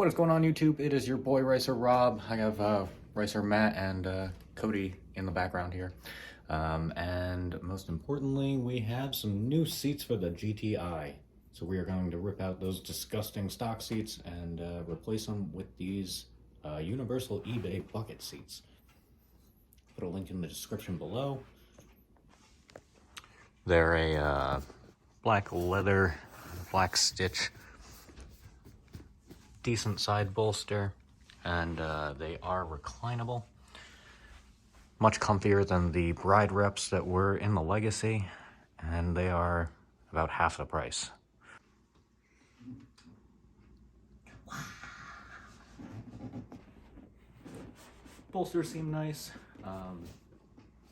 What is going on, YouTube? It is your boy Racer Rob. I have Racer Matt and Cody in the background here. And most importantly, we have some new seats for the GTI. So we are going to rip out those disgusting stock seats and replace them with these universal eBay bucket seats. Put a link in the description below. They're a black leather, black stitch, decent side bolster, and they are reclinable. Much comfier than the Bride Reps that were in the Legacy, and they are about half the price. Bolsters seem nice.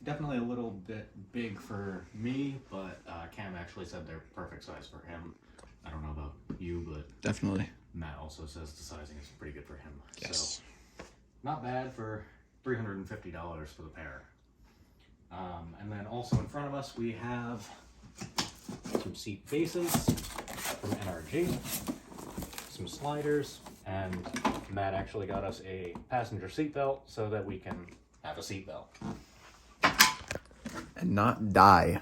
Definitely a little bit big for me, but Cam actually said they're perfect size for him. I don't know about you, but definitely. Matt also says the sizing is pretty good for him. Yes. So, not bad for $350 for the pair. And then also in front of us, we have some seat bases from NRG, some sliders, and Matt actually got us a passenger seat belt so that we can have a seat belt. And not die.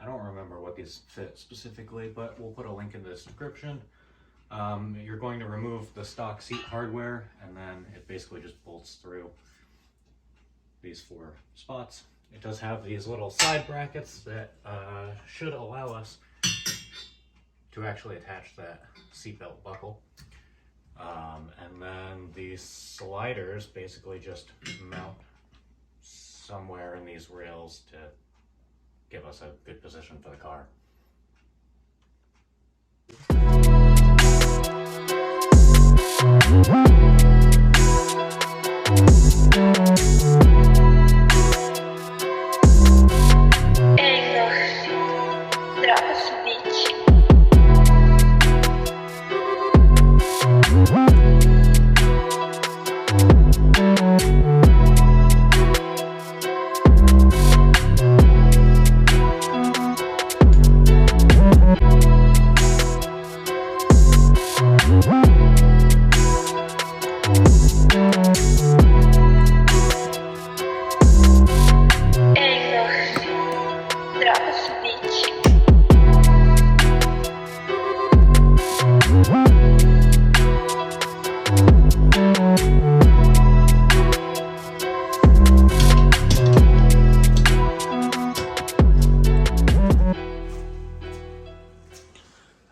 I don't remember what these fit specifically, but we'll put a link in the description. You're going to remove the stock seat hardware, and then it basically just bolts through these 4 spots. It does have these little side brackets that should allow us to actually attach that seatbelt buckle. And then these sliders basically just mount somewhere in these rails to give us a good position for the car.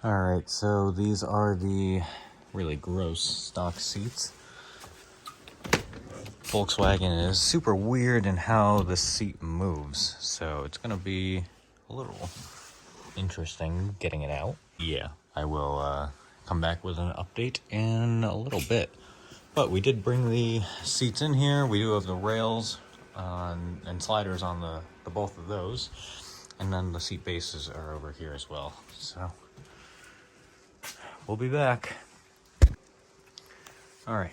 Alright, so these are the really gross stock seats. Volkswagen is super weird in how the seat moves, so it's gonna be a little interesting getting it out. Yeah, I will come back with an update in a little bit. But we did bring the seats in here. We do have the rails and sliders on the both of those. And then the seat bases are over here as well. So we'll be back. All right,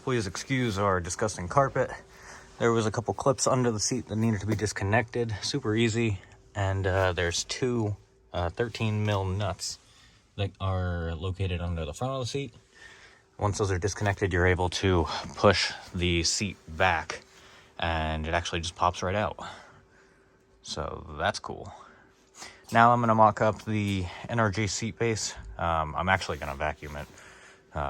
please excuse our disgusting carpet. There was a couple clips under the seat that needed to be disconnected. Super easy. And there's 2 13 mil nuts that are located under the front of the seat. Once those are disconnected, you're able to push the seat back and it actually just pops right out. So that's cool. Now I'm gonna mock up the NRG seat base. I'm actually gonna vacuum it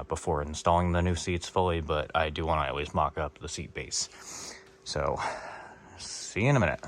before installing the new seats fully, but I do wanna at least mock up the seat base. So, see you in a minute.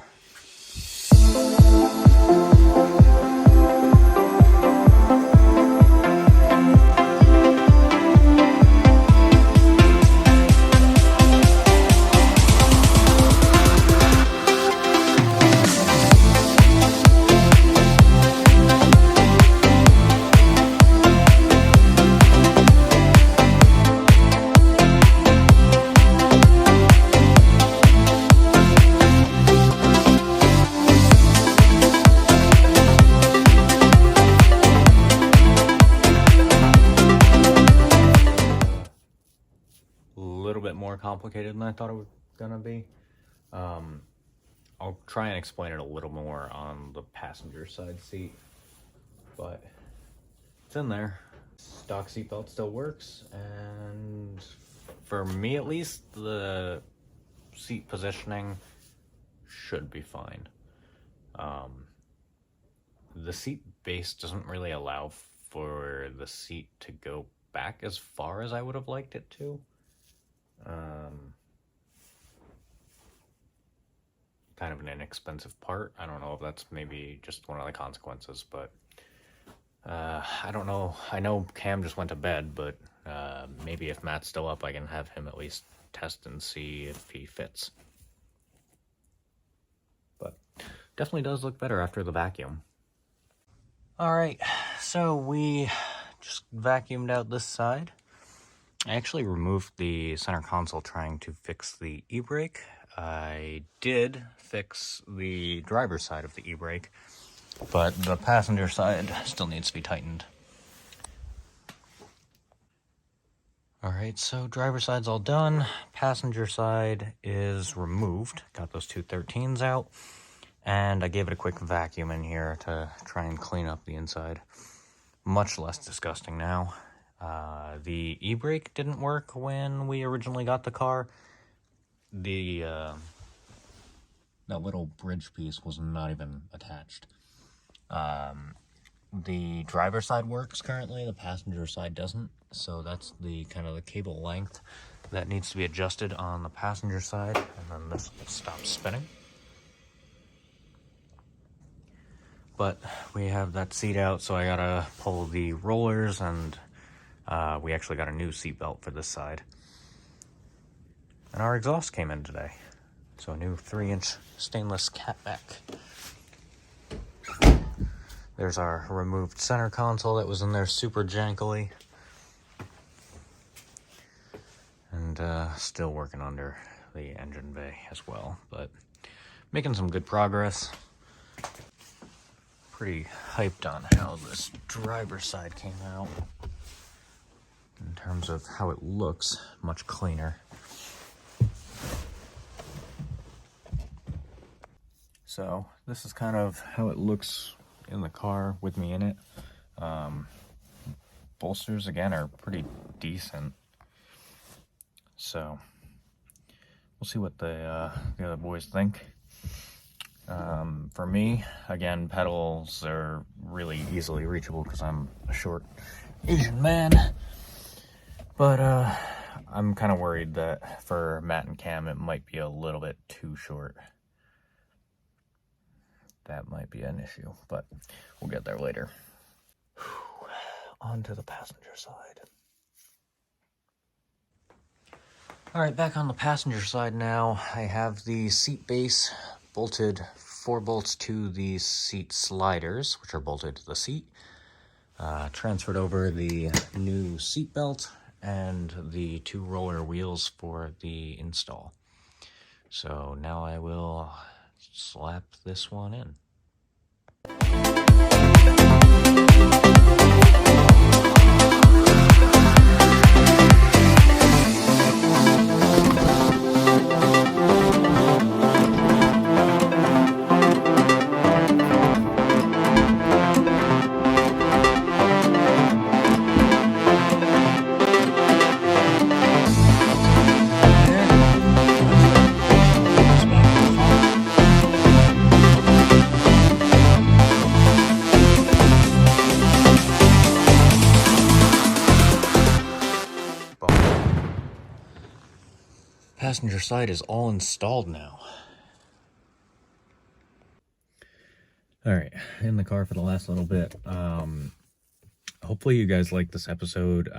complicated than I thought it was gonna be. I'll try and explain it a little more on the passenger side seat, but it's in there. Stock seatbelt still works, and for me at least, the seat positioning should be fine. The seat base doesn't really allow for the seat to go back as far as I would have liked it to. Kind of an inexpensive part. I don't know if that's maybe just one of the consequences, but I don't know. I know Cam just went to bed, but maybe if Matt's still up, I can have him at least test and see if he fits. But definitely does look better after the vacuum. All right, so we just vacuumed out this side. I actually removed the center console trying to fix the e-brake. I did fix the driver's side of the e-brake, but the passenger side still needs to be tightened. All right, so driver's side's all done. Passenger side is removed. Got those two 13s out, and I gave it a quick vacuum in here to try and clean up the inside. Much less disgusting now. The e-brake didn't work when we originally got the car. That little bridge piece was not even attached. The driver's side works currently, the passenger side doesn't, so that's the kind of the cable length that needs to be adjusted on the passenger side, and then this will stop spinning. But we have that seat out, so I gotta pull the rollers, and we actually got a new seat belt for this side. And our exhaust came in today. So a new 3-inch stainless catback. There's our removed center console that was in there super jankily. And still working under the engine bay as well, but making some good progress. Pretty hyped on how this driver's side came out. In terms of how it looks, much cleaner. So this is kind of how it looks in the car with me in it. Bolsters again are pretty decent. So we'll see what the other boys think. For me, again, pedals are really easily reachable because I'm a short Asian man. But I'm kind of worried that for Matt and Cam, it might be a little bit too short. That might be an issue, but we'll get there later. On to the passenger side. All right, back on the passenger side now. I have the seat base bolted 4 bolts to the seat sliders, which are bolted to the seat. Transferred over the new seat belt and the 2 roller wheels for the install. So now I will slap this one in. Passenger side is all installed now. All right, in the car for the last little bit. Hopefully you guys like this episode.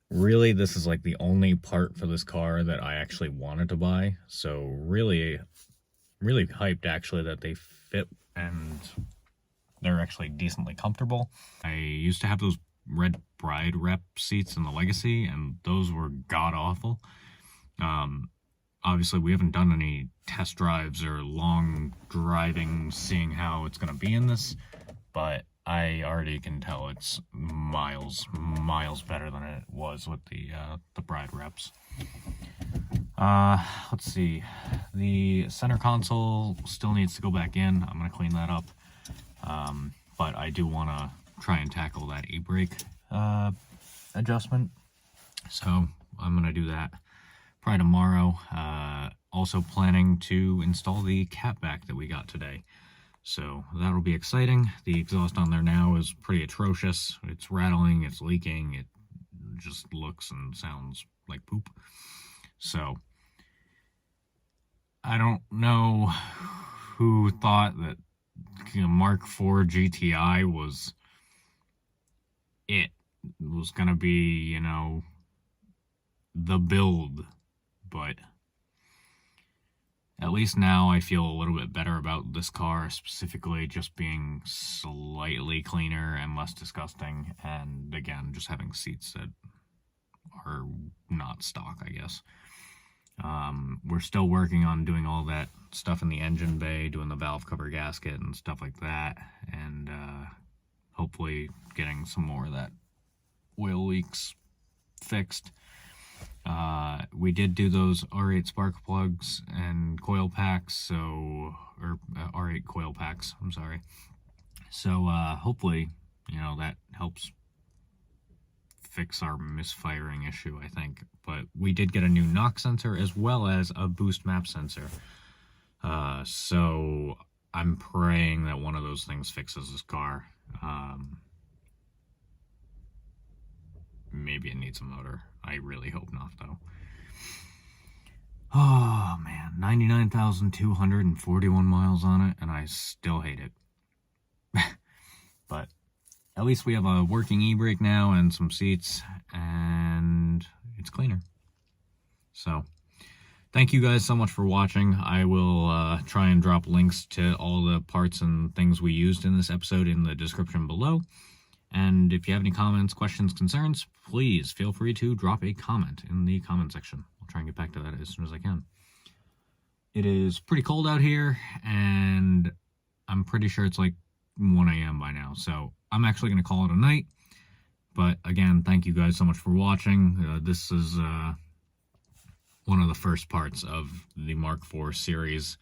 Really, this is like the only part for this car that I actually wanted to buy. So really hyped actually that they fit and they're actually decently comfortable. I used to have those red bride rep seats in the Legacy, and those were god-awful. Obviously, we haven't done any test drives or long driving, seeing how it's going to be in this, but I already can tell it's miles better than it was with the bride reps. Let's see. The center console still needs to go back in. I'm gonna clean that up. But I do want to try and tackle that e-brake adjustment. So I'm gonna do that probably tomorrow. Also planning to install the catback that we got today. So that'll be exciting. The exhaust on there now is pretty atrocious. It's rattling, it's leaking, it just looks and sounds like poop. So I don't know who thought that MK4 GTI was gonna be, the build, but at least now I feel a little bit better about this car, specifically just being slightly cleaner and less disgusting, and again, just having seats that are not stock, I guess. We're still working on doing all that stuff in the engine bay, doing the valve cover gasket and stuff like that, and hopefully getting some more of that oil leaks fixed. We did do those R8 spark plugs and coil packs, or R8 coil packs, I'm sorry. So hopefully, that helps fix our misfiring issue, I think. But we did get a new knock sensor as well as a boost map sensor. So I'm praying that one of those things fixes this car. Maybe it needs a motor. I really hope not, though. Oh, man. 99,241 miles on it, and I still hate it. But at least we have a working e-brake now and some seats, and it's cleaner. So thank you guys so much for watching. I will try and drop links to all the parts and things we used in this episode in the description below. And if you have any comments, questions, concerns, please feel free to drop a comment in the comment section. I'll try and get back to that as soon as I can. It is pretty cold out here, and I'm pretty sure it's like 1 a.m. by now. So I'm actually going to call it a night. But again, thank you guys so much for watching. This is one of the first parts of the Mark IV series,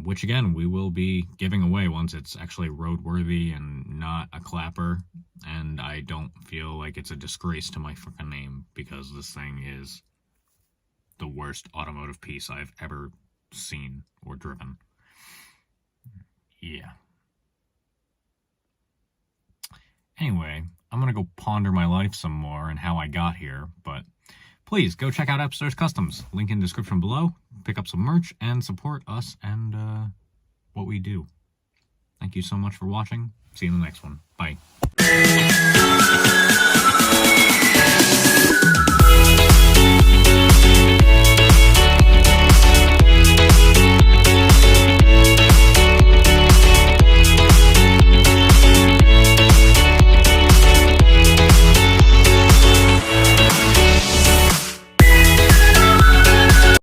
which again, we will be giving away once it's actually roadworthy and not a clapper. And I don't feel like it's a disgrace to my fucking name, because this thing is the worst automotive piece I've ever seen or driven. Yeah. Anyway, I'm going to go ponder my life some more and how I got here, but please go check out Epstars Customs. Link in the description below. Pick up some merch and support us and what we do. Thank you so much for watching. See you in the next one. Bye.